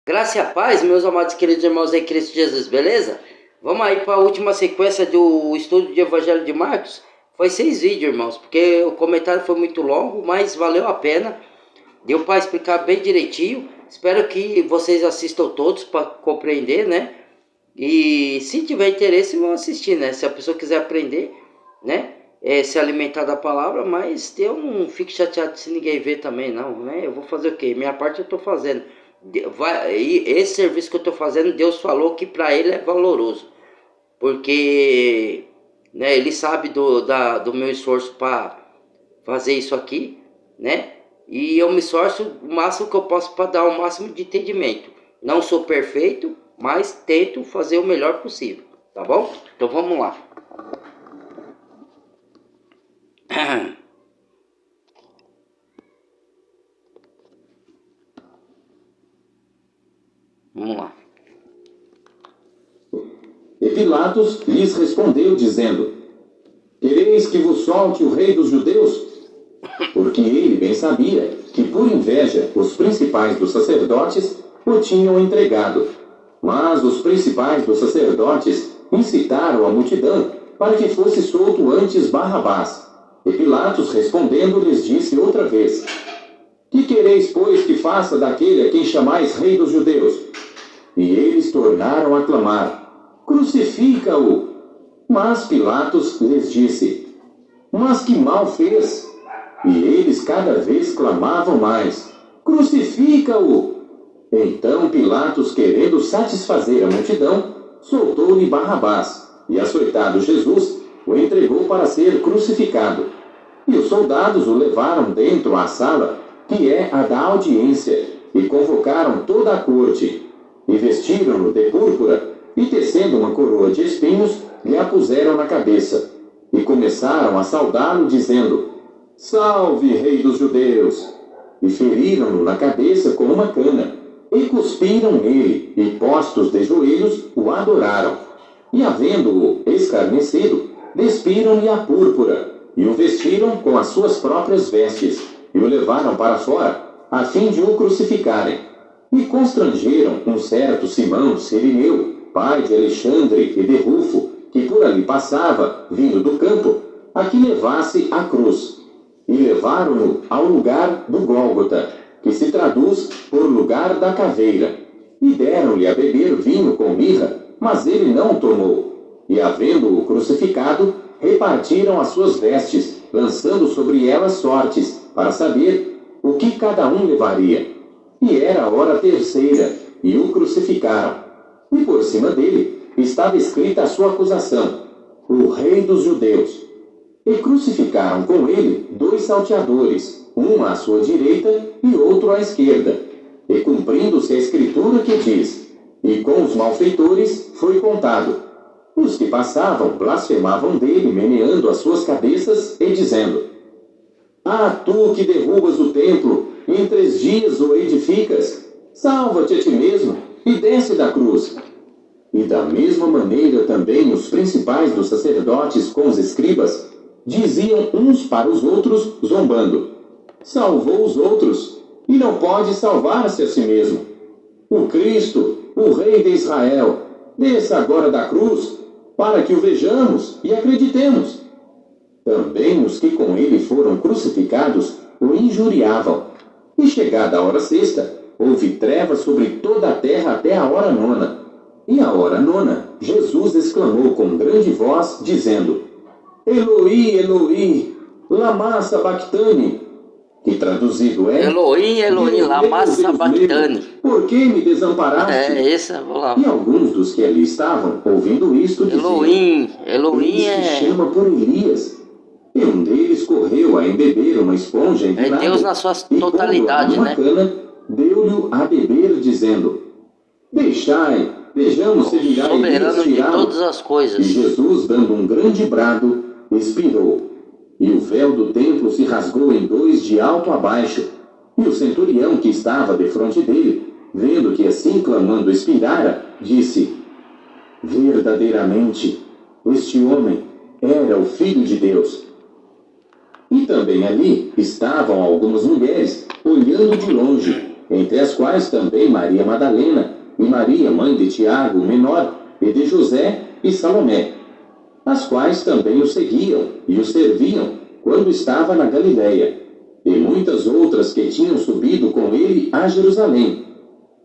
Graça e a paz, meus amados queridos irmãos em Cristo Jesus, beleza? Vamos aí para a última sequência do estudo de Evangelho de Marcos. Foi 6 vídeos, irmãos, porque o comentário foi muito longo, mas valeu a pena. Deu para explicar bem direitinho. Espero que vocês assistam todos para compreender, né? E se tiver interesse, vão assistir, né? Se a pessoa quiser aprender, né? Se alimentar da palavra, mas eu não fico chateado se ninguém ver também, não, né? Eu vou fazer o quê? Minha parte eu estou fazendo. Esse serviço que eu estou fazendo, Deus falou que para ele é valoroso, porque, né, ele sabe do meu esforço para fazer isso aqui, né? E eu me esforço o máximo que eu posso para dar o máximo de entendimento. Não sou perfeito, mas tento fazer o melhor possível, tá bom? Então vamos lá. Vamos lá. E Pilatos lhes respondeu, dizendo: Quereis que vos solte o rei dos judeus? Porque ele bem sabia que, por inveja, os principais dos sacerdotes o tinham entregado. Mas os principais dos sacerdotes incitaram a multidão para que fosse solto antes Barrabás. E Pilatos, respondendo, lhes disse outra vez: Que quereis, pois, que faça daquele a quem chamais rei dos judeus? E eles tornaram a clamar: Crucifica-o! Mas Pilatos lhes disse: Mas que mal fez? E eles cada vez clamavam mais: Crucifica-o! Então Pilatos, querendo satisfazer a multidão, soltou-lhe Barrabás, e açoitado Jesus, o entregou para ser crucificado. E os soldados o levaram dentro à sala, que é a da audiência, e convocaram toda a corte. E vestiram-no de púrpura, e tecendo uma coroa de espinhos, lhe a puseram na cabeça. E começaram a saudá-lo, dizendo: Salve, rei dos judeus! E feriram-no na cabeça com uma cana, e cuspiram nele, e postos de joelhos, o adoraram. E havendo-o escarnecido, despiram-lhe a púrpura, e o vestiram com as suas próprias vestes, e o levaram para fora, a fim de o crucificarem. E constrangeram um certo Simão Cirineu, pai de Alexandre e de Rufo, que por ali passava, vindo do campo, a que levasse a cruz. E levaram-no ao lugar do Gólgota, que se traduz por lugar da caveira. E deram-lhe a beber vinho com mirra, mas ele não tomou. E havendo-o crucificado, repartiram as suas vestes, lançando sobre elas sortes, para saber o que cada um levaria. E era a hora terceira, e o crucificaram. E por cima dele estava escrita a sua acusação: O Rei dos Judeus. E crucificaram com ele 2 salteadores, um à sua direita e outro à esquerda. E cumprindo-se a escritura que diz: E com os malfeitores foi contado. Os que passavam blasfemavam dele, meneando as suas cabeças e dizendo: Ah, tu que derrubas o templo, em 3 dias o edificas, salva-te a ti mesmo e desce da cruz. E da mesma maneira também os principais dos sacerdotes com os escribas diziam uns para os outros, zombando: Salvou os outros, e não pode salvar-se a si mesmo. O Cristo, o Rei de Israel, desça agora da cruz, para que o vejamos e acreditemos. Também os que com ele foram crucificados o injuriavam. E chegada a hora sexta, houve trevas sobre toda a terra até a hora 9. E à hora 9, Jesus exclamou com grande voz, dizendo: Eloi, Eloi, lama sabachthani, que traduzido é: Eloi, Eloi, lama sabachthani. Por que me desamparaste? Vou lá. E alguns dos que ali estavam, ouvindo isto, diziam: Elohim se chama por Elias. E um deles correu a embeber uma esponja em vinagre, Deus na sua totalidade, né? Cana, deu-lhe a beber, dizendo: Deixai, vejamos se virá soberano de tirá-lo. todas as coisas. E Jesus, dando um grande brado, expirou. E o véu do templo se rasgou em 2 de alto a baixo. E o centurião que estava defronte dele, vendo que assim clamando expirara, disse: Verdadeiramente, este homem era o Filho de Deus. E também ali estavam algumas mulheres, olhando de longe, entre as quais também Maria Madalena e Maria, mãe de Tiago, o menor, e de José e Salomé, as quais também o seguiam e o serviam quando estava na Galiléia, e muitas outras que tinham subido com ele a Jerusalém.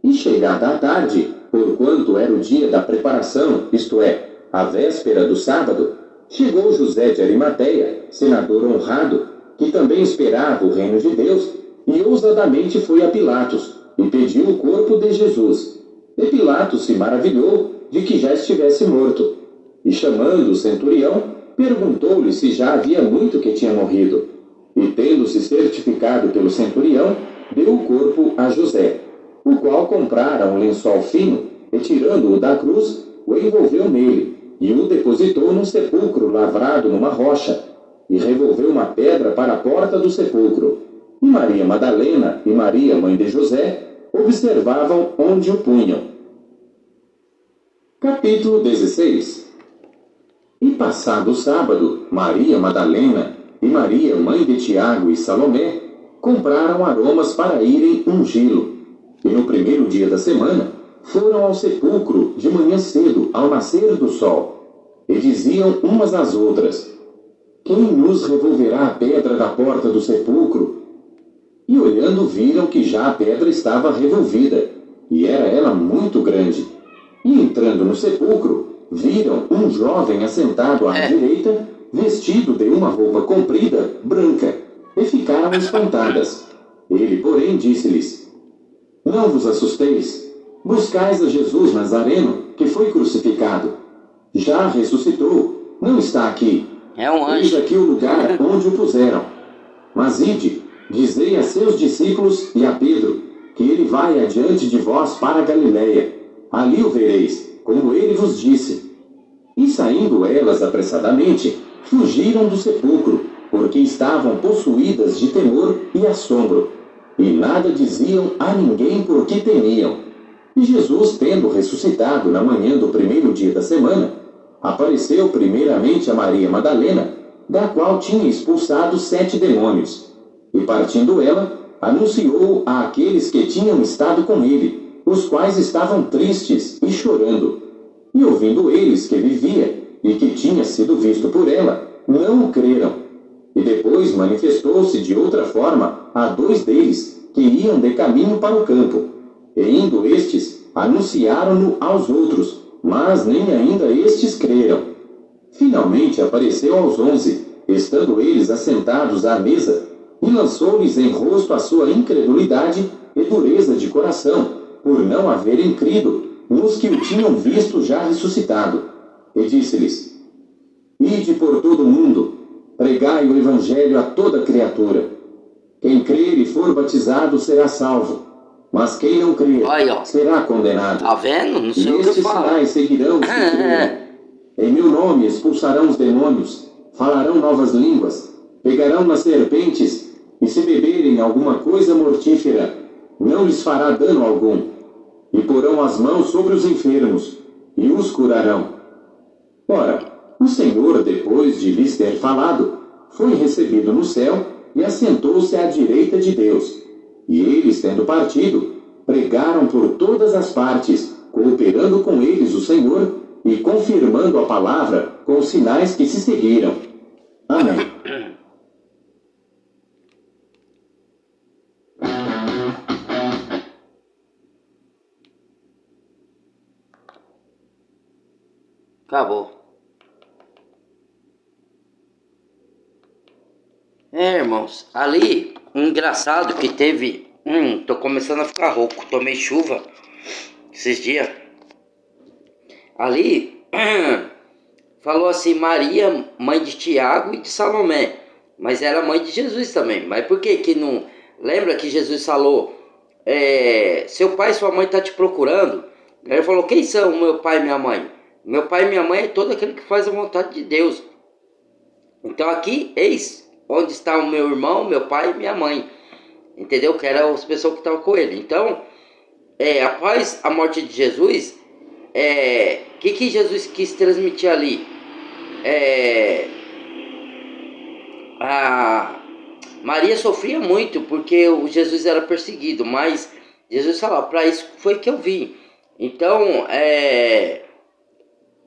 E chegada a tarde, porquanto era o dia da preparação, isto é, a véspera do sábado, chegou José de Arimateia, senador honrado, que também esperava o reino de Deus, e ousadamente foi a Pilatos, e pediu o corpo de Jesus. E Pilatos se maravilhou de que já estivesse morto. E chamando o centurião, perguntou-lhe se já havia muito que tinha morrido. E tendo-se certificado pelo centurião, deu o corpo a José, o qual comprara um lençol fino, e tirando-o da cruz, o envolveu nele, e o depositou num sepulcro lavrado numa rocha, e revolveu uma pedra para a porta do sepulcro. E Maria Madalena e Maria, mãe de José, observavam onde o punham. Capítulo 16. E passado o sábado, Maria Madalena e Maria, mãe de Tiago e Salomé, compraram aromas para irem ungí-lo. E no primeiro dia da semana, foram ao sepulcro de manhã cedo, ao nascer do sol. E diziam umas às outras: quem nos revolverá a pedra da porta do sepulcro? E olhando viram que já a pedra estava revolvida, e era ela muito grande. E entrando no sepulcro, viram um jovem assentado à direita, vestido de uma roupa comprida, branca, e ficaram espantadas. Ele, porém, disse-lhes: não vos assusteis, buscais a Jesus Nazareno, que foi crucificado. Já ressuscitou, não está aqui. É um anjo. Eis aqui o lugar onde o puseram. Mas ide, dizei a seus discípulos e a Pedro, que ele vai adiante de vós para a Galiléia. Ali o vereis, como ele vos disse. E saindo elas apressadamente, fugiram do sepulcro, porque estavam possuídas de temor e assombro, e nada diziam a ninguém porque temiam. E Jesus, tendo ressuscitado na manhã do primeiro dia da semana, apareceu primeiramente a Maria Madalena, da qual tinha expulsado 7 demônios. E partindo ela, anunciou a aqueles que tinham estado com ele, os quais estavam tristes e chorando. E ouvindo eles que vivia, e que tinha sido visto por ela, não o creram. E depois manifestou-se de outra forma a 2 deles, que iam de caminho para o campo. E indo estes, anunciaram-no aos outros, mas nem ainda estes creram. Finalmente apareceu aos 11, estando eles assentados à mesa, e lançou-lhes em rosto a sua incredulidade e dureza de coração, por não haverem crido nos que o tinham visto já ressuscitado. E disse-lhes: ide por todo o mundo, pregai o evangelho a toda criatura. Quem crer e for batizado será salvo, mas quem não crer será condenado. Tá vendo? Não sei E o que estes fala. sinais seguirão os que crerem. Em meu nome expulsarão os demônios, falarão novas línguas, pegarão nas serpentes, e se beberem alguma coisa mortífera, não lhes fará dano algum. E porão as mãos sobre os enfermos, e os curarão. Ora, o Senhor, depois de lhes ter falado, foi recebido no céu e assentou-se à direita de Deus. E eles, tendo partido, pregaram por todas as partes, cooperando com eles o Senhor e confirmando a palavra com os sinais que se seguiram. Amém. Acabou. Irmãos, ali, engraçado que teve... tô começando a ficar rouco, tomei chuva esses dias. Ali, falou assim, Maria, mãe de Tiago e de Salomé. Mas era mãe de Jesus também. Mas por que que não... Lembra que Jesus falou, seu pai e sua mãe estão te procurando? Ele falou, quem são meu pai e minha mãe? Meu pai e minha mãe é todo aquele que faz a vontade de Deus. Então aqui, eis onde está o meu irmão, meu pai e minha mãe. Entendeu? Que eram as pessoas que estavam com ele. Então, após a morte de Jesus, que Jesus quis transmitir ali? A Maria sofria muito porque o Jesus era perseguido, mas Jesus falou, para isso foi que eu vim. Então,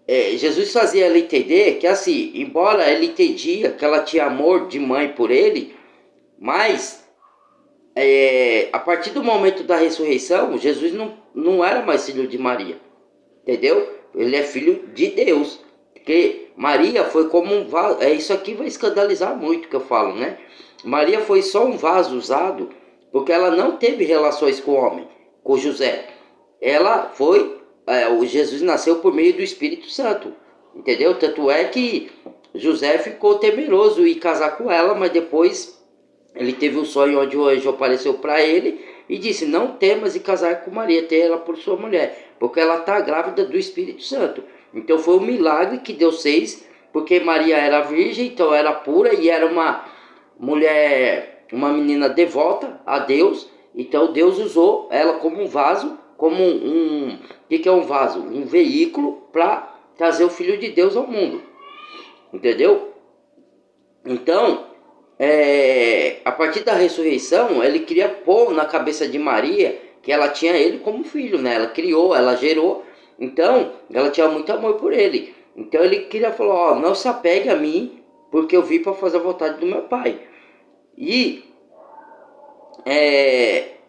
Jesus fazia ela entender que, assim, embora ele entendia que ela tinha amor de mãe por ele, mas a partir do momento da ressurreição, Jesus não era mais filho de Maria, entendeu? Ele é filho de Deus, porque Maria foi como um vaso, isso aqui vai escandalizar muito que eu falo, né? Maria foi só um vaso usado, porque ela não teve relações com o homem, com José. Ela foi, o Jesus nasceu por meio do Espírito Santo, entendeu? Tanto é que José ficou temeroso em casar com ela, mas depois ele teve um sonho onde o anjo apareceu para ele e disse, não temas em casar com Maria, tenha ela por sua mulher, porque ela está grávida do Espírito Santo. Então foi um milagre que Deus fez, porque Maria era virgem, então era pura e era uma mulher, uma menina devota a Deus. Então Deus usou ela como um vaso, como o que é um vaso? Um veículo para trazer o Filho de Deus ao mundo, entendeu? Então, a partir da ressurreição, ele queria pôr na cabeça de Maria que ela tinha ele como filho, né? Ela criou, ela gerou, então ela tinha muito amor por ele. Então ele queria falar, não se apegue a mim, porque eu vim para fazer a vontade do meu pai. E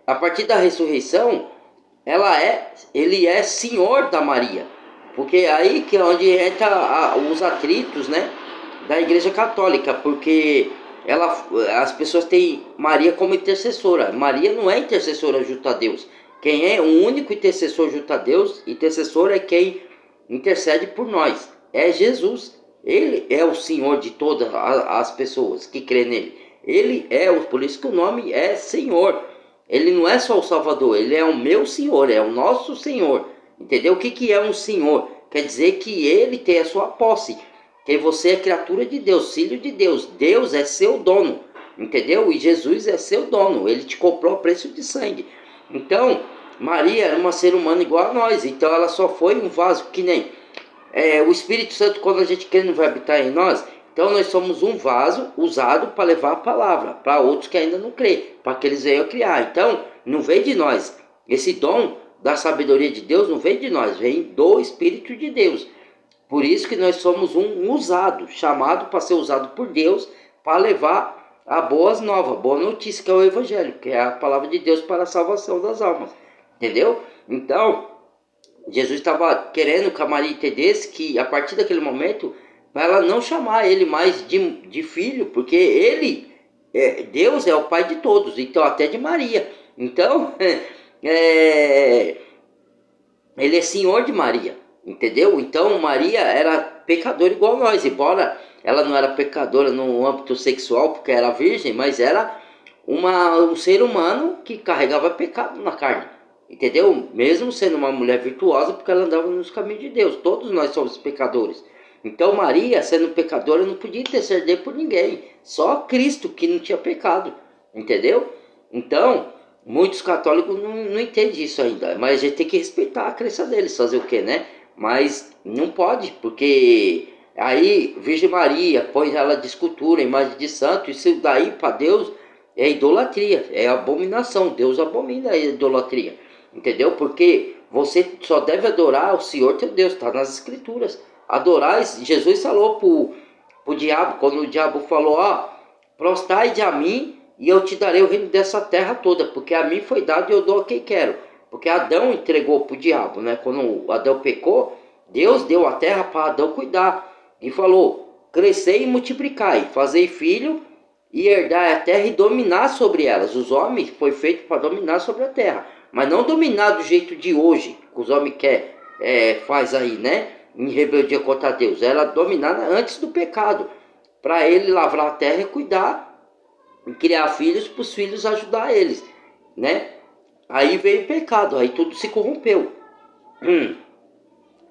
a partir da ressurreição, ele é senhor da Maria, porque aí que é onde entra os atritos, né, da Igreja Católica, porque as pessoas têm Maria como intercessora. Maria não é intercessora junto a Deus. Quem é o único intercessor junto a Deus, intercessor é quem intercede por nós, é Jesus. Ele é o Senhor de todas as pessoas que crê nele. Ele por isso que o nome é Senhor. Ele não é só o Salvador, ele é o meu Senhor, é o nosso Senhor. Entendeu? O que é um Senhor? Quer dizer que ele tem a sua posse, que você é criatura de Deus, filho de Deus. Deus é seu dono, entendeu? E Jesus é seu dono, ele te comprou a preço de sangue. Então, Maria era uma ser humana igual a nós, então ela só foi um vaso, que nem o Espírito Santo, quando a gente quer, não vai habitar em nós. Então nós somos um vaso usado para levar a palavra para outros que ainda não crê, para que eles venham criar. Então não vem de nós. Esse dom da sabedoria de Deus não vem de nós, vem do Espírito de Deus. Por isso que nós somos um usado, chamado para ser usado por Deus, para levar a boas novas, boa notícia, que é o Evangelho, que é a palavra de Deus para a salvação das almas. Entendeu? Então, Jesus estava querendo que a Maria entendesse que a partir daquele momento, para ela não chamar ele mais de filho, porque ele, Deus é o pai de todos, então até de Maria. Então, ele é senhor de Maria, entendeu? Então Maria era pecadora igual nós, embora ela não era pecadora no âmbito sexual, porque era virgem, mas era um ser humano que carregava pecado na carne. Entendeu? Mesmo sendo uma mulher virtuosa, porque ela andava nos caminhos de Deus. Todos nós somos pecadores. Então Maria, sendo pecadora, não podia interceder por ninguém. Só Cristo que não tinha pecado. Entendeu? Então, muitos católicos não entendem isso ainda. Mas a gente tem que respeitar a crença deles. Fazer o quê, né? Mas não pode, porque aí Virgem Maria põe ela de escultura, imagem de santo. Isso daí para Deus é idolatria, é abominação. Deus abomina a idolatria. Entendeu? Porque você só deve adorar o Senhor teu Deus, está nas Escrituras. Adorar, Jesus falou pro diabo, quando o diabo falou, prostai-te a mim e eu te darei o reino dessa terra toda, porque a mim foi dado e eu dou a quem quero. Porque Adão entregou pro diabo, né? Quando Adão pecou, Deus deu a terra para Adão cuidar. E falou, crescei e multiplicai, fazei filho e herdai a terra e dominar sobre elas. Os homens foi feito para dominar sobre a terra. Mas não dominar do jeito de hoje, que os homens faz aí, né? Em rebeldia contra Deus. Era dominar antes do pecado. Para ele lavrar a terra e cuidar, e criar filhos para os filhos ajudar eles, né? Aí veio o pecado, aí tudo se corrompeu.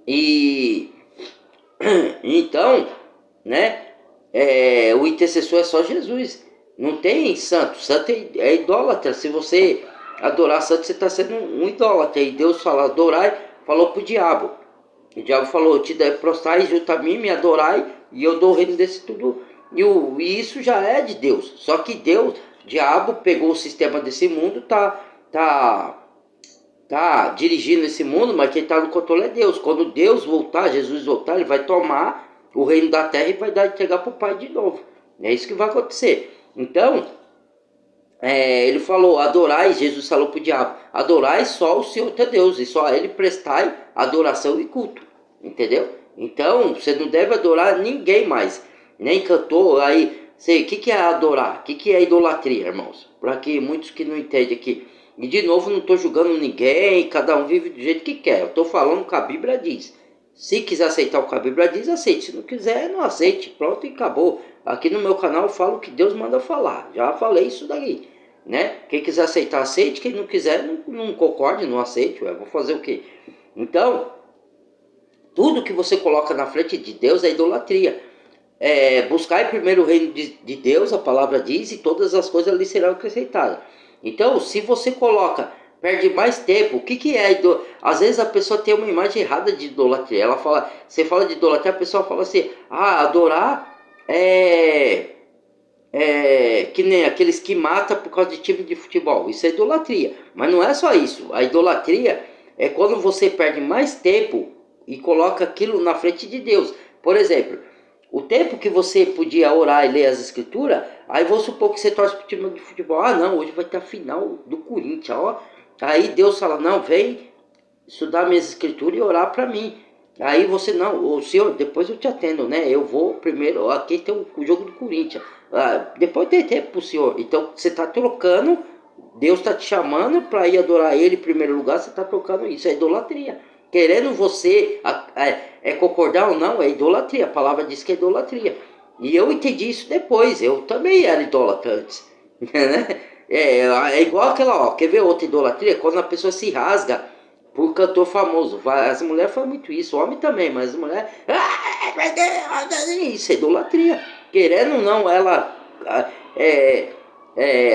E então, né? O intercessor é só Jesus. Não tem santo. Santo é idólatra. Se você adorar santo, você está sendo um idólatra. E Deus falou pro diabo. O diabo falou, prostrai junto a mim, me adorai, e eu dou o reino desse tudo. E isso já é de Deus. Só que Deus, o diabo, pegou o sistema desse mundo, tá tá dirigindo esse mundo, mas quem está no controle é Deus. Quando Deus voltar, Jesus voltar, ele vai tomar o reino da terra e vai entregar para o Pai de novo. É isso que vai acontecer. Então, ele falou, adorai, Jesus falou para o diabo, adorai só o Senhor teu Deus, e só a ele prestai adoração e culto. Entendeu? Então, você não deve adorar ninguém mais, nem cantor. Aí, sei, o que é adorar? O que é idolatria, irmãos? Para que muitos que não entendem aqui. E de novo, não estou julgando ninguém, cada um vive do jeito que quer. Eu estou falando o que a Bíblia diz. Se quiser aceitar o que a Bíblia diz, aceite. Se não quiser, não aceite. Pronto e acabou. Aqui no meu canal eu falo o que Deus manda falar. Já falei isso daí, né? Quem quiser aceitar, aceite. Quem não quiser, não concorde, não aceite. Ué, vou fazer o quê? Então, tudo que você coloca na frente de Deus é idolatria. Buscar primeiro o reino de Deus, a palavra diz, e todas as coisas ali serão acrescentadas. Então, se você coloca, perde mais tempo, o que é idolatria? Às vezes a pessoa tem uma imagem errada de idolatria. Ela fala, você fala de idolatria, a pessoa fala assim, adorar que nem aqueles que matam por causa de time de futebol. Isso é idolatria. Mas não é só isso. A idolatria é quando você perde mais tempo e coloca aquilo na frente de Deus. Por exemplo, o tempo que você podia orar e ler as escrituras, aí vou supor que você torce para o time de futebol. Não, hoje vai ter a final do Corinthians, ó. Aí Deus fala, não, vem estudar minhas escrituras e orar para mim. Aí você, não, o senhor, depois eu te atendo, né? Eu vou primeiro, aqui tem o jogo do Corinthians. Depois tem tempo pro senhor. Então você está trocando, Deus está te chamando para ir adorar ele em primeiro lugar, você está trocando isso, é idolatria. Querendo você concordar ou não, é idolatria. A palavra diz que é idolatria. E eu entendi isso depois. Eu também era idólatra antes. Né? É igual aquela, quer ver outra idolatria? Quando a pessoa se rasga por cantor famoso. As mulheres fazem muito isso, o homem também, mas as mulheres. Isso é idolatria. Querendo ou não, ela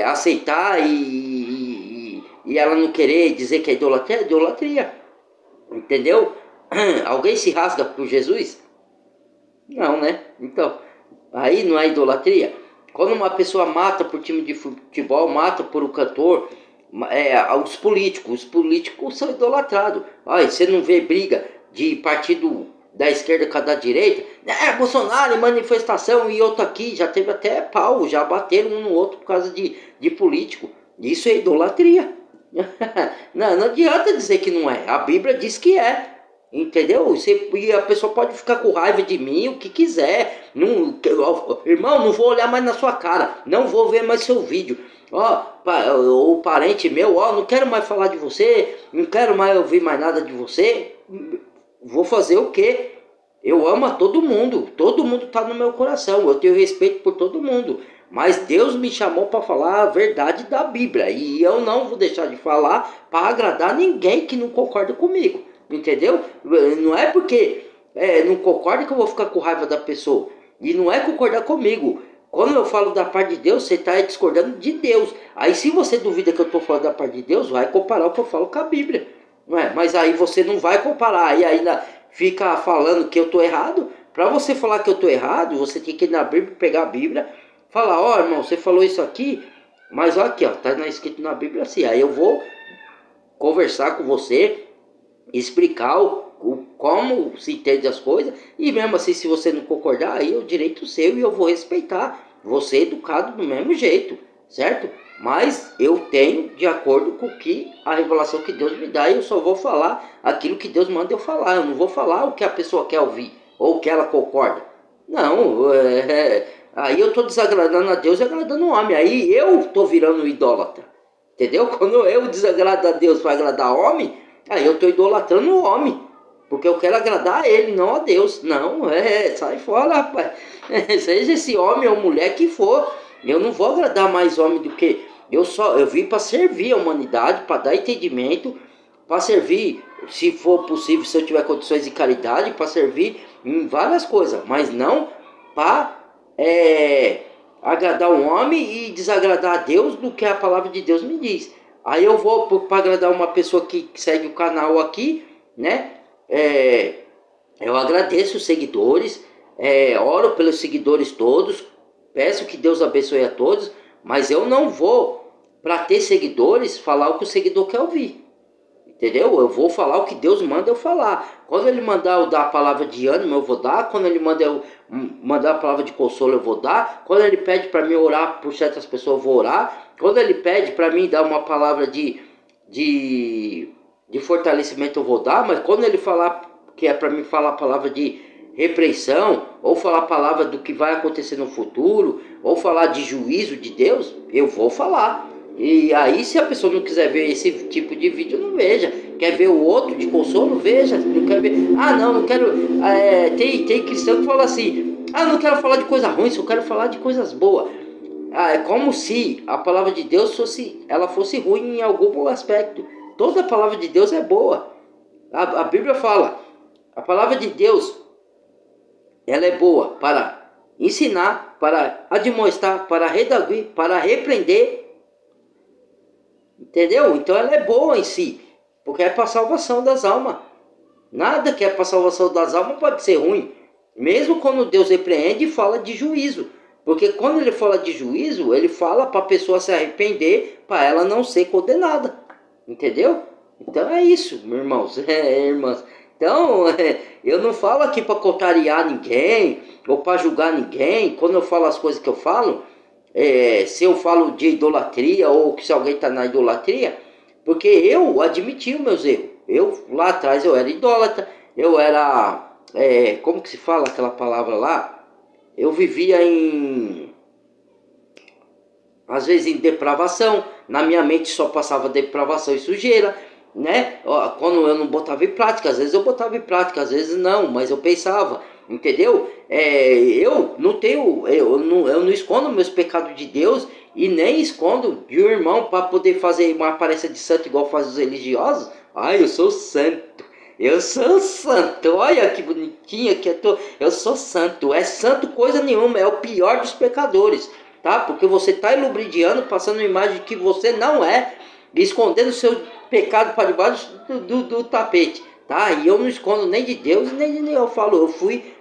aceitar e ela não querer dizer que é idolatria. Entendeu? Alguém se rasga por Jesus? Não, né? Então, aí não é idolatria. Quando uma pessoa mata por time de futebol, mata por um cantor, os políticos são idolatrados. Aí você não vê briga de partido da esquerda com a da direita? Bolsonaro em manifestação e outro aqui, já teve até pau, já bateram um no outro por causa de político. Isso é idolatria. Não adianta dizer que não é. A Bíblia diz que é. Entendeu? E a pessoa pode ficar com raiva de mim, o que quiser. Irmão, não vou olhar mais na sua cara. Não vou ver mais seu vídeo. O parente meu, não quero mais falar de você. Não quero mais ouvir mais nada de você. Vou fazer o quê? Eu amo a todo mundo. Todo mundo está no meu coração. Eu tenho respeito por todo mundo. Mas Deus me chamou para falar a verdade da Bíblia. E eu não vou deixar de falar para agradar ninguém que não concorda comigo. Entendeu? Não é porque não concorda que eu vou ficar com raiva da pessoa. E não é concordar comigo. Quando eu falo da parte de Deus, você está discordando de Deus. Aí se você duvida que eu estou falando da parte de Deus, vai comparar o que eu falo com a Bíblia. Não é? Mas aí você não vai comparar. E ainda fica falando que eu estou errado. Para você falar que eu estou errado, você tem que ir na Bíblia, pegar a Bíblia, falar, irmão, você falou isso aqui, mas olha aqui, está escrito na Bíblia assim. Aí eu vou conversar com você, explicar como se entende as coisas, e mesmo assim, se você não concordar, aí é o direito seu e eu vou respeitar. Você é educado do mesmo jeito, certo? Mas eu tenho de acordo com a revelação que Deus me dá, e eu só vou falar aquilo que Deus manda eu falar. Eu não vou falar o que a pessoa quer ouvir, ou o que ela concorda. Não, aí eu estou desagradando a Deus e agradando o homem. Aí eu estou virando idólatra. Entendeu? Quando eu desagrado a Deus para agradar o homem, aí eu estou idolatrando o homem. Porque eu quero agradar a ele, não a Deus. Não, sai fora, rapaz. Seja esse homem ou mulher que for. Eu não vou agradar mais homem do que... Eu vim para servir a humanidade, para dar entendimento, para servir, se for possível, se eu tiver condições de caridade, para servir em várias coisas. Mas não para agradar um homem e desagradar a Deus do que a palavra de Deus me diz. Aí eu vou para agradar uma pessoa que segue o canal aqui, né? Eu agradeço os seguidores, oro pelos seguidores todos, peço que Deus abençoe a todos, mas eu não vou, para ter seguidores, falar o que o seguidor quer ouvir. Entendeu? Eu vou falar o que Deus manda eu falar. Quando Ele mandar eu dar a palavra de ânimo, eu vou dar. Quando Ele manda eu mandar a palavra de consolo, eu vou dar. Quando Ele pede para mim orar por certas pessoas, eu vou orar. Quando Ele pede para mim dar uma palavra de fortalecimento, eu vou dar. Mas quando Ele falar que é para mim falar a palavra de repreensão, ou falar a palavra do que vai acontecer no futuro, ou falar de juízo de Deus, eu vou falar. E aí, se a pessoa não quiser ver esse tipo de vídeo, não veja. Quer ver o outro de consolo? Veja. Não quer ver. Ah, não quero. Tem cristão que fala assim: ah, não quero falar de coisa ruim, só quero falar de coisas boas. É como se a palavra de Deus fosse ruim em algum aspecto. Toda a palavra de Deus é boa. A Bíblia fala: a palavra de Deus, ela é boa para ensinar, para admoestar, para redarguir, para repreender. Entendeu? Então ela é boa em si, porque é para a salvação das almas. Nada que é para a salvação das almas pode ser ruim. Mesmo quando Deus repreende e fala de juízo. Porque quando ele fala de juízo, ele fala para a pessoa se arrepender, para ela não ser condenada. Entendeu? Então é isso, meus irmãos, irmãs. Então, eu não falo aqui para contrariar ninguém, ou para julgar ninguém. Quando eu falo as coisas que eu falo, se eu falo de idolatria, ou que se alguém está na idolatria, porque eu admiti os meus erros. Eu, lá atrás, eu era idólatra, eu era, como que se fala aquela palavra lá? Eu vivia às vezes em depravação, na minha mente só passava depravação e sujeira, né? Quando eu não botava em prática, às vezes eu botava em prática, às vezes não, mas eu pensava, entendeu? Eu não escondo meus pecados de Deus e nem escondo de um irmão para poder fazer uma aparência de santo igual fazem os religiosos. Ai, eu sou santo. Eu sou santo, olha que bonitinha que eu tô. Eu sou santo, é santo coisa nenhuma, é o pior dos pecadores, tá? Porque você está ilubridiando, passando uma imagem que você não é, escondendo o seu pecado para debaixo do tapete, tá? E eu não escondo nem de Deus, nem de ninguém. Eu falo,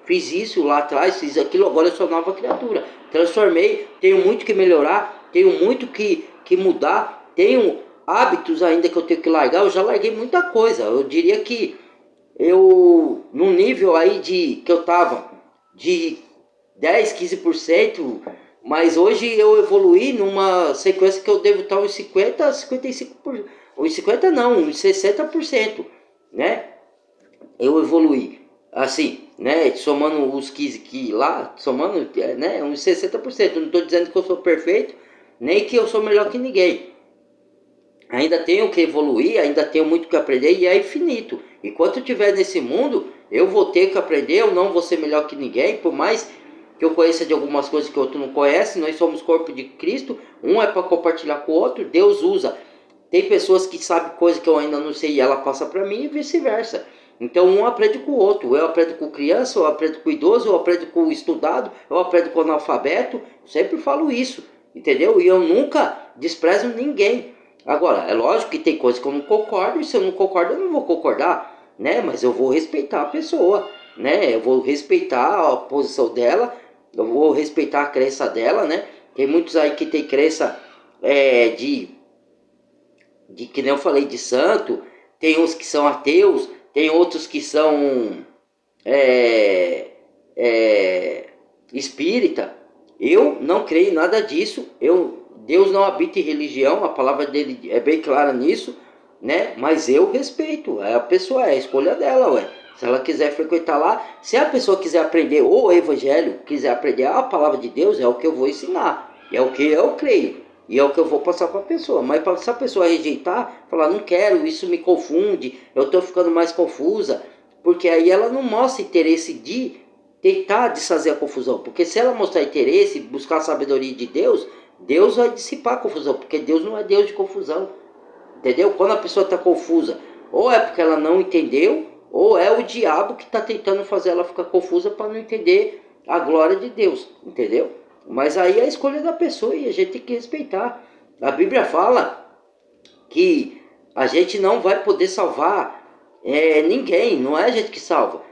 fiz isso lá atrás, fiz aquilo, agora eu sou nova criatura. Transformei, tenho muito que melhorar, tenho muito que mudar, tenho hábitos ainda que eu tenho que largar. Eu já larguei muita coisa, eu diria que num nível aí que eu tava de 10, 15%, mas hoje eu evoluí numa sequência que eu devo estar uns 50, 55%, uns 50 não, uns 60%, né? Eu evoluí, assim, né? Somando os 15 que lá, somando, né? Uns 60%. Não estou dizendo que eu sou perfeito, nem que eu sou melhor que ninguém. Ainda tenho que evoluir, ainda tenho muito que aprender e é infinito. Enquanto eu estiver nesse mundo, eu vou ter que aprender, eu não vou ser melhor que ninguém, por mais que eu conheça de algumas coisas que o outro não conhece. Nós somos corpo de Cristo, um é para compartilhar com o outro, Deus usa. Tem pessoas que sabem coisas que eu ainda não sei e ela passa para mim e vice-versa. Então um aprende com o outro, eu aprendo com criança, eu aprendo com idoso, eu aprendo com o estudado, eu aprendo com o analfabeto, eu sempre falo isso, entendeu? E eu nunca desprezo ninguém. Agora, é lógico que tem coisas que eu não concordo, e se eu não concordo, eu não vou concordar, né? Mas eu vou respeitar a pessoa, né? Eu vou respeitar a posição dela, eu vou respeitar a crença dela, né? Tem muitos aí que tem crença de que nem eu falei, de santo, tem uns que são ateus, tem outros que são espírita. Eu não creio em nada disso. Deus não habita em religião, a palavra dele é bem clara nisso, né? Mas eu respeito, a pessoa, é a escolha dela, ué. Se ela quiser frequentar lá, se a pessoa quiser aprender o evangelho, quiser aprender a palavra de Deus, é o que eu vou ensinar, é o que eu creio, e é o que eu vou passar para a pessoa. Mas se a pessoa rejeitar, falar, não quero, isso me confunde, eu estou ficando mais confusa, porque aí ela não mostra interesse de tentar desfazer a confusão. Porque se ela mostrar interesse, buscar a sabedoria de Deus, Deus vai dissipar a confusão, porque Deus não é Deus de confusão, entendeu? Quando a pessoa está confusa, ou é porque ela não entendeu, ou é o diabo que está tentando fazer ela ficar confusa para não entender a glória de Deus, entendeu? Mas aí é a escolha da pessoa e a gente tem que respeitar. A Bíblia fala que a gente não vai poder salvar ninguém, não é a gente que salva.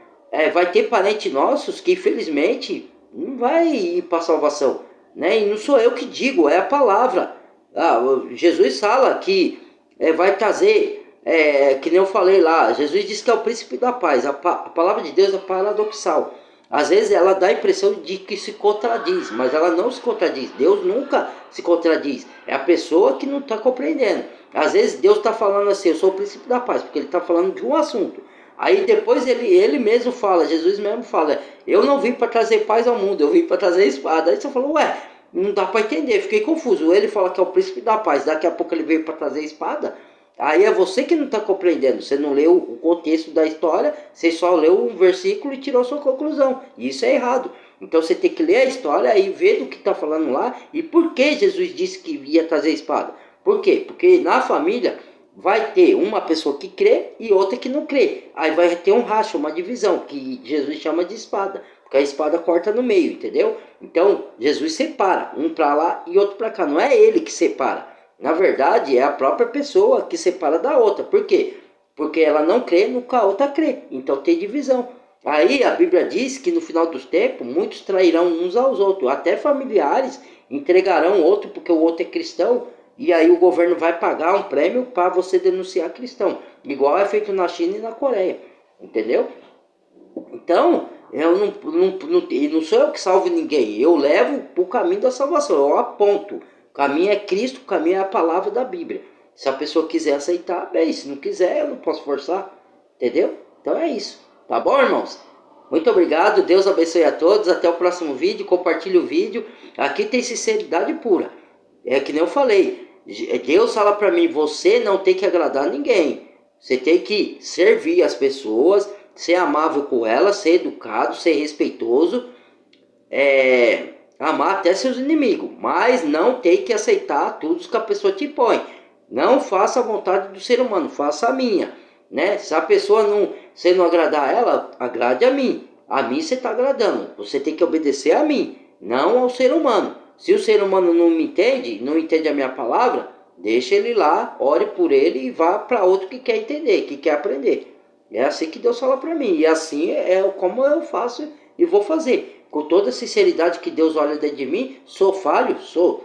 Vai ter parentes nossos que infelizmente não vai ir para a salvação, né? E não sou eu que digo, é a palavra. Jesus fala que vai trazer que nem eu falei lá, Jesus disse que é o príncipe da paz. A palavra de Deus é paradoxal. Às vezes ela dá a impressão de que se contradiz, mas ela não se contradiz. Deus nunca se contradiz. É a pessoa que não está compreendendo. Às vezes Deus está falando assim, eu sou o príncipe da paz, porque ele está falando de um assunto. Aí depois ele mesmo fala, Jesus mesmo fala, eu não vim para trazer paz ao mundo, eu vim para trazer espada. Aí você falou, ué, não dá para entender, fiquei confuso. Ele fala que é o príncipe da paz, daqui a pouco ele veio para trazer espada. Aí é você que não está compreendendo, você não leu o contexto da história, você só leu um versículo e tirou sua conclusão. Isso é errado. Então você tem que ler a história e ver do que está falando lá e por que Jesus disse que ia trazer espada. Por quê? Porque na família vai ter uma pessoa que crê e outra que não crê. Aí vai ter um racha, uma divisão, que Jesus chama de espada. Porque a espada corta no meio, entendeu? Então Jesus separa, um para lá e outro para cá. Não é ele que separa. Na verdade, é a própria pessoa que separa da outra. Por quê? Porque ela não crê no que a outra crê. Então tem divisão. Aí a Bíblia diz que no final dos tempos, muitos trairão uns aos outros. Até familiares entregarão outro porque o outro é cristão. E aí o governo vai pagar um prêmio para você denunciar cristão. Igual é feito na China e na Coreia. Entendeu? Então, eu não sou eu que salvo ninguém. Eu levo para o caminho da salvação. Eu aponto. O caminho é Cristo, o caminho é a palavra da Bíblia. Se a pessoa quiser aceitar, bem. Se não quiser, eu não posso forçar. Entendeu? Então é isso. Tá bom, irmãos? Muito obrigado. Deus abençoe a todos. Até o próximo vídeo. Compartilhe o vídeo. Aqui tem sinceridade pura. É que nem eu falei. Deus fala para mim, você não tem que agradar ninguém. Você tem que servir as pessoas, ser amável com elas, ser educado, ser respeitoso. Amar até seus inimigos, mas não tem que aceitar tudo que a pessoa te impõe. Não faça a vontade do ser humano, faça a minha, né? Se a pessoa você não agradar ela, agrade a mim. A mim você está agradando. Você tem que obedecer a mim, não ao ser humano. Se o ser humano não me entende, não entende a minha palavra, deixa ele lá, ore por ele e vá para outro que quer entender, que quer aprender. É assim que Deus fala para mim. E assim é como eu faço e vou fazer. Com toda a sinceridade que Deus olha dentro de mim, sou falho, sou.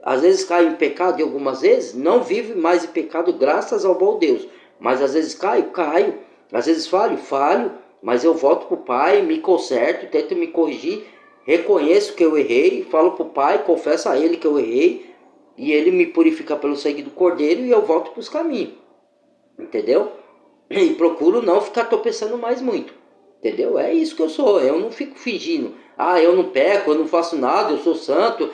Às vezes caio em pecado e algumas vezes não vivo mais em pecado graças ao bom Deus. Mas às vezes caio. Às vezes falho, mas eu volto para o Pai, me conserto, tento me corrigir, reconheço que eu errei, falo para o Pai, confesso a Ele que eu errei, e Ele me purifica pelo sangue do Cordeiro e eu volto para os caminhos. Entendeu? E procuro não ficar tropeçando mais muito. Entendeu? É isso que eu sou. Eu não fico fingindo. Eu não peco, eu não faço nada, eu sou santo.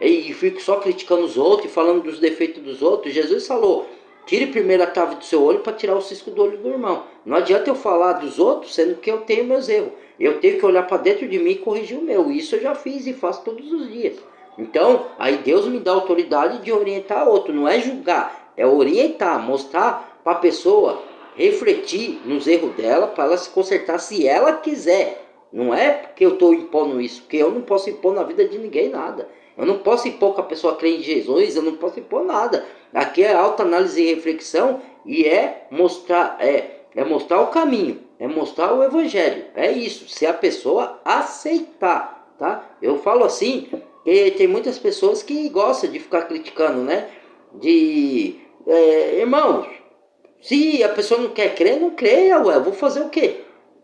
E fico só criticando os outros e falando dos defeitos dos outros. Jesus falou, tire primeiro a trave do seu olho para tirar o cisco do olho do irmão. Não adianta eu falar dos outros, sendo que eu tenho meus erros. Eu tenho que olhar para dentro de mim e corrigir o meu. Isso eu já fiz e faço todos os dias. Então, aí Deus me dá a autoridade de orientar outro. Não é julgar, é orientar, mostrar para a pessoa, refletir nos erros dela para ela se consertar se ela quiser. Não é porque eu estou impondo isso, porque eu não posso impor na vida de ninguém nada. Eu não posso impor que a pessoa crê em Jesus, eu não posso impor nada. Aqui é autoanálise e reflexão e mostrar o caminho, é mostrar o evangelho. É isso, se a pessoa aceitar, tá? Eu falo assim, e tem muitas pessoas que gostam de ficar criticando, né? Irmãos, se a pessoa não quer crer, não creia, ué. Eu vou fazer o quê?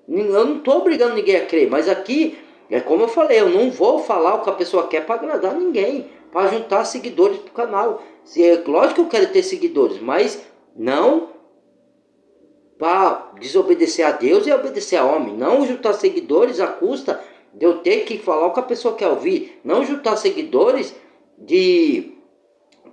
Eu não estou obrigando ninguém a crer, mas aqui, é como eu falei, eu não vou falar o que a pessoa quer para agradar ninguém, para juntar seguidores pro canal. Lógico que eu quero ter seguidores, mas não para desobedecer a Deus e obedecer a homem. Não juntar seguidores à custa de eu ter que falar o que a pessoa quer ouvir. Não juntar seguidores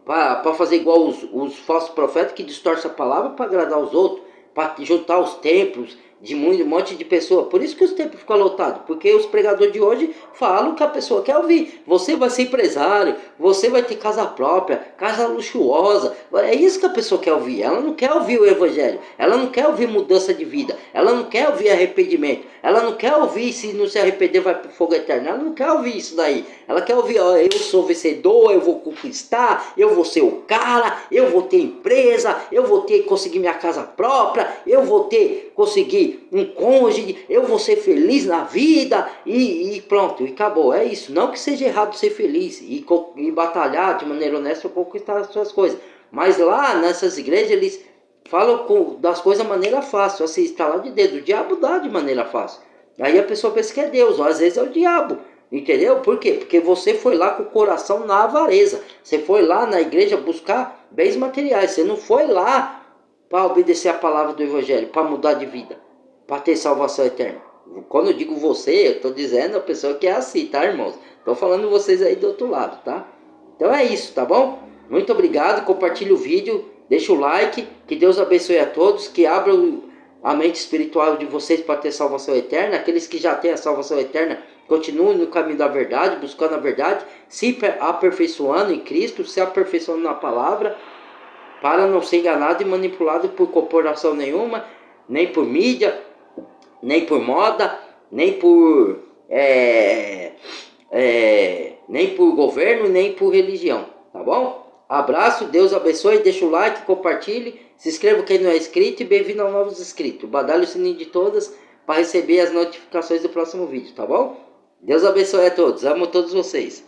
para fazer igual os falsos profetas que distorcem a palavra para agradar os outros, para juntar os templos de um monte de pessoa. Por isso que os templos ficam lotados, porque os pregadores de hoje falam o que a pessoa quer ouvir. Você vai ser empresário, você vai ter casa própria, casa luxuosa. É isso que a pessoa quer ouvir. Ela não quer ouvir o evangelho, ela não quer ouvir mudança de vida, ela não quer ouvir arrependimento, ela não quer ouvir se não se arrepender vai para o fogo eterno. Ela não quer ouvir isso daí. Ela quer ouvir, eu sou vencedor, eu vou conquistar, eu vou ser o cara, eu vou ter empresa, eu vou conseguir minha casa própria, eu vou conseguir um cônjuge, eu vou ser feliz na vida e pronto, e acabou. É isso. Não que seja errado ser feliz e batalhar de maneira honesta para conquistar as suas coisas, mas lá nessas igrejas Fala das coisas de maneira fácil, assim, estalar de dedo. O diabo dá de maneira fácil. Aí a pessoa pensa que é Deus, ou às vezes é o diabo. Entendeu? Por quê? Porque você foi lá com o coração na avareza. Você foi lá na igreja buscar bens materiais. Você não foi lá para obedecer a palavra do evangelho, para mudar de vida, para ter salvação eterna. Quando eu digo você, eu estou dizendo a pessoa que é assim, tá, irmãos? Estou falando vocês aí do outro lado, tá? Então é isso, tá bom? Muito obrigado, compartilhe o vídeo, deixa o like, que Deus abençoe a todos, que abra a mente espiritual de vocês para ter salvação eterna. Aqueles que já têm a salvação eterna, continuem no caminho da verdade, buscando a verdade, se aperfeiçoando em Cristo, se aperfeiçoando na palavra, para não ser enganado e manipulado por corporação nenhuma, nem por mídia, nem por moda, nem por nem por governo, nem por religião, tá bom? Abraço, Deus abençoe, deixa o like, compartilhe, se inscreva quem não é inscrito e bem-vindo aos novos inscritos. Badalhe o sininho de todas para receber as notificações do próximo vídeo, tá bom? Deus abençoe a todos, amo todos vocês.